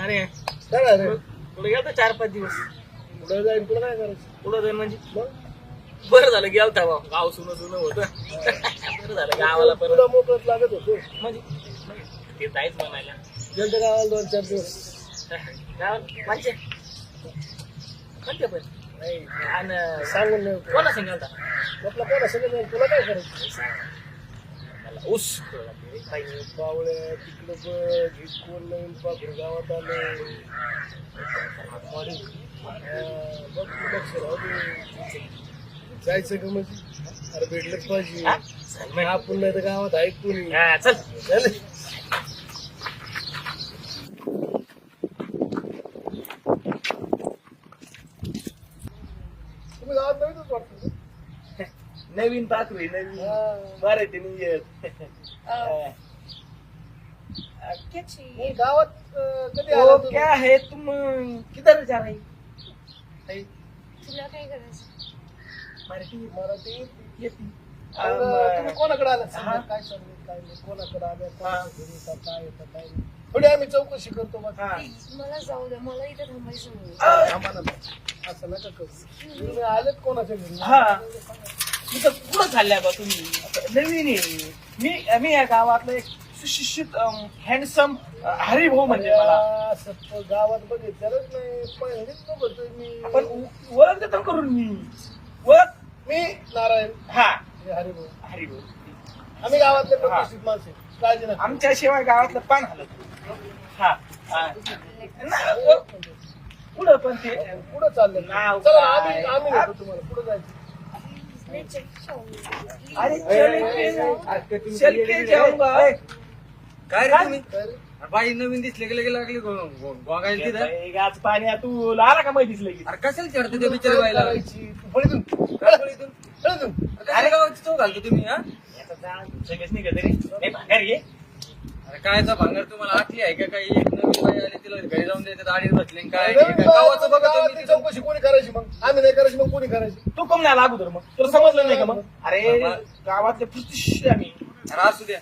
अरे काय रे पुढे गेलता 4-5 दिवस. पुढे जाईन तुला काय करायचं पुढे जाईन म्हणजे मग बरं झालं गेलता बा. गाव सुन होतं. बरं झालं गावाला परत तुला मोकळत लागत होतो म्हणजे ते जायच म्हणायला गेलतो गावाला 2-4 दिवस म्हणजे पण नाही आणि सांगून नाही कोणा सांगितलं म्हटलं कोणा सगळं जाईल तुला काय करायचं मला ऊस पावळे तिकडं बघ हे कोण नवीन पाखरू गावात आलं बघ तू लक्ष राहू दे. जायचं का म्हणजे अरे भेटलंच पाहिजे आपण नाही तर गावात ऐकून चल चल तुम्ही गावात नवीनच वाटतं नवीन पाखरू आहे, नवीन हा. बरं ते नाही येत. नाही, गावात कधी वो आला तू? क्या है तुम किधर जा रही तुला काय करायचं? मराठी मराठी येते. तुम्ही कोणाकडे आला हा. काय चाललंय काय नाही कोणाकडे आल्या हा. कोणाच्या घरी येतात, काय येतं काय नाही थोडी आम्ही चौकशी करतो बघ हा. मला जाऊ द्या, मला इथं थांबायचं नाही. आम्हाला असं नका करू तुम्ही आलेत कोणाच्या घरी हा. मी तर पुढं चाललाय बा तुम्ही आता नवीन आहे. मी या गावातलं एक सुशिक्षित हँडसम हरिभाऊ म्हणजे मला असं तो गावात बघितलेलंच नाही पहिलेच बघतोय मी पण ओळख देतो करून मी ओळख मी नारायण हा हे हरिभाऊ हरिभाऊ आम्ही गावातले प्रतिष्ठित माणसे काळजी नका आमच्या शिवाय गावातलं पान हलत हा हा. ना, पुढं पण ते पुढे चाललं नाव चला काय? आम्ही नेतो तुम्हाला पुढे जायचं नाही, चल, अरे जाऊ. चल के जाऊंगा काय रे तुम्ही काय रे? बाई नवीन दिसले गेले लागली गोगायला तिथं आज पाणी तू आला का माहिती दिसलं की अरे कशाला चढते त्या बिचारी बाईला करायची. तू पळीतून काय बोलू इथून? पळीतून. अरे गावाची चौक घालतो तुम्ही हा याचा जा, सगळेच निघत रे नाही भांगार घे अरे कायचा भांगर तुम्हाला आठली आहे का काही एक नवीन बाई आली तिला घरी जाऊन द्यायचं आडीत बसले आणि काय नवीन गावाचं बघा गावातली तुम्ही चौकशी कोणी करायची मग आम्ही नाही करायची मग कोणी करायची तू कम नाही लागू तर मग तुला समजलं नाही का मग अरे गावातले प्रतिष्ठित आम्ही अरे असू द्या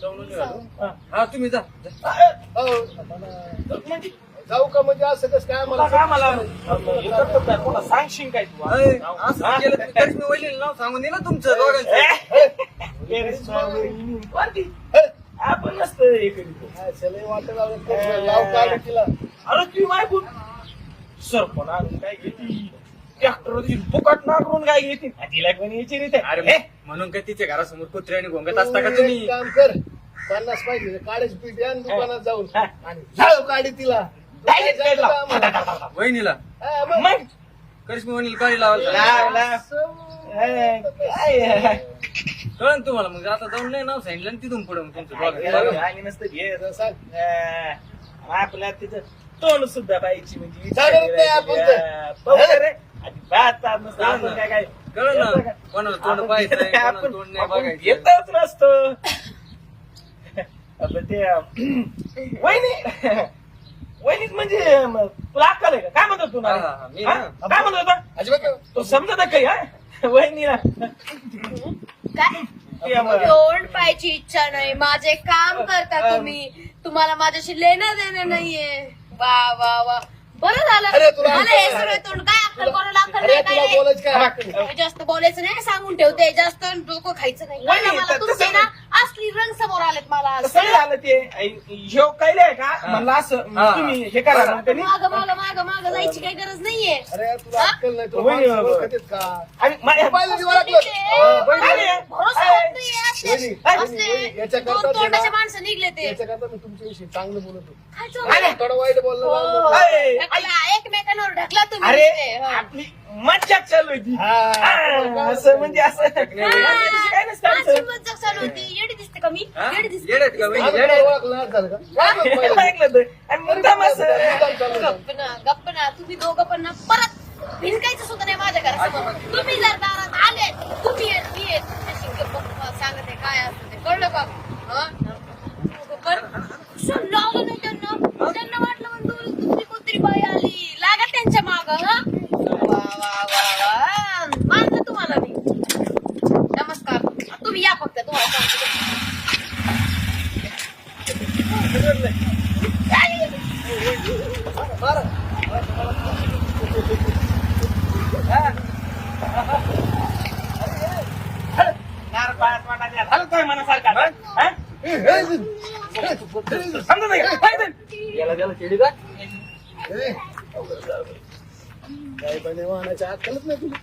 जाऊन निघालो. हा. हा तुम्ही जा जा. हो, आम्हाला म्हणजे जाऊ का म्हणजे असं कसं काय मला काय मला हे करतो काय कोणा सांगशील काय तू अय, असं केलं तुम्ही तरीच मी वहिनीला नाव सांगून दिलं तुमचं दोघांचं कोणती हे, आपण नसतं हे करीत काय चलई वाटत लावलं, लाव काढ तिला अरे तू मायकून सरपण आणून काय घेती ट्रॅक्टर फुकट नाकरून काय घेते तिला कोणी यायची रीते अरे म्हणून काय तिच्या घरासमोर कुत्रे आणि घोंगत असता का तुम्ही एक काम कर 50 पाहिजे काढायची पीठ आणि दुकानात जाऊन हा. आणि जाऊ काढी तिला Direct जायचं लाव. आम्हाला. वहिनीला हा, मग. मग करिश्मी वहिनीला गाडी लावायला लाव, लाव. असं- काय कळन तुम्हाला मग आता जाऊन नाही नाव सांगितलं आणि तिथून पुढे मग तुमचं दोघांचं. आणि नसतं घे असं सांग. आपल्या तिथं तोंड सुद्धा पाहिजे म्हणजे जागरूक नाही आपण तर. अजिबात नसतं आपण काय काय कळलं येतं ना का? कोणाला तोंड आपण- पाहायचंय कोणाला आपण- तोंड नाही आपण बघायचं येतच नसतं आपण ते वहिनी वहिनीत म्हणजे तुला अक्कल आहे का काय म्हणतो तू हा, हा, हा, मी ना. काय म्हणतो होता अजिबात नाही. तो समजत काही हा वहिनीला काय ते मग- तोंड पाहायची इच्छा नाही, माझे काम करता तुम्ही, तुम्हाला माझ्याशी लेणं देणं नाहीये. वा वा वा, बरं झालं अरे तुला मला हे सगळं तोंड काय अक्कल कोणाला अक्कल अरे नाही तुला काय बोलायचं काय हक्क नाही. नाही. जास्त बोलायचं नाही, सांगून ठेवते, जास्त डोकं खायचं नाही. वहिनी, कळलं मला तसं- तुमचे ना असली रंग समोर आलेत मला आज. कसं झालं ते ह्यो कायले का म्हणलं असं हा. तुम्ही हे करा मग त्यांनी माग माग माग माग जायची काही गरज नाहीये. अरे तुला अक्कल नाही तुला वहिनी, माणसं ओळखत आहेत का आणि मा- पाहिलं की ओळखलं. वहिनी, भरोसा अरे, होत नाहीये असले- वहिनी, वहिनी, असले वहिनी, याच्याकरता दोन तोंडाचे ते ना- माणसं निघले ते. याच्याकरता मी तुमच्याविषयी चांगलं बोलतो काय चाललंय? अरे, थोडं वाईट बोललं हो. ना. अरे, ढकला, एकमेकांवर ढकला तुम्ही अरे ते, हो. आपली मज्जा चालू होती हा. असं म्हणजे असं हा, काय नसतं माझी आमचं. मज्जाक चालू होती. येडी दिसते का मी? हा? येडी दिसते. येड्यात का वहिनी? आम्ही येड्यात? तुला ओळखलं नाही झालं का? ओळखलं पाहिलं. ऐकलं तर आणि मुद्दाम असं गप्प ना, गप्प ना. तुम्ही दोघं पण ना परत भिनकायचं सुद्धा नाही माझ्या घरासमोर. तुम्ही जर दारात आले, तुम्ही येत, मी येत, तुमच्याशी गप्प सांगते काय असतं ते. कळलं का? हं? दोघं पण क्षण लावलं नाही त्यांना. त्यांना वाटलं म्हणून दुसरी कोणतरी बाई आली. लागा त्यांच्या माग. वा वा वा वा, मानलं तुम्हाला मी. नमस्कार. तुम्ही या फक्त, तुम्हाला सांगते. नार पायात वाटायला झालं काय मनासारखं आता? हा? समजत नाही का? पाहिजे. याला त्याला चिडी का काय पण वाहनाची अक्कलच नाही तुला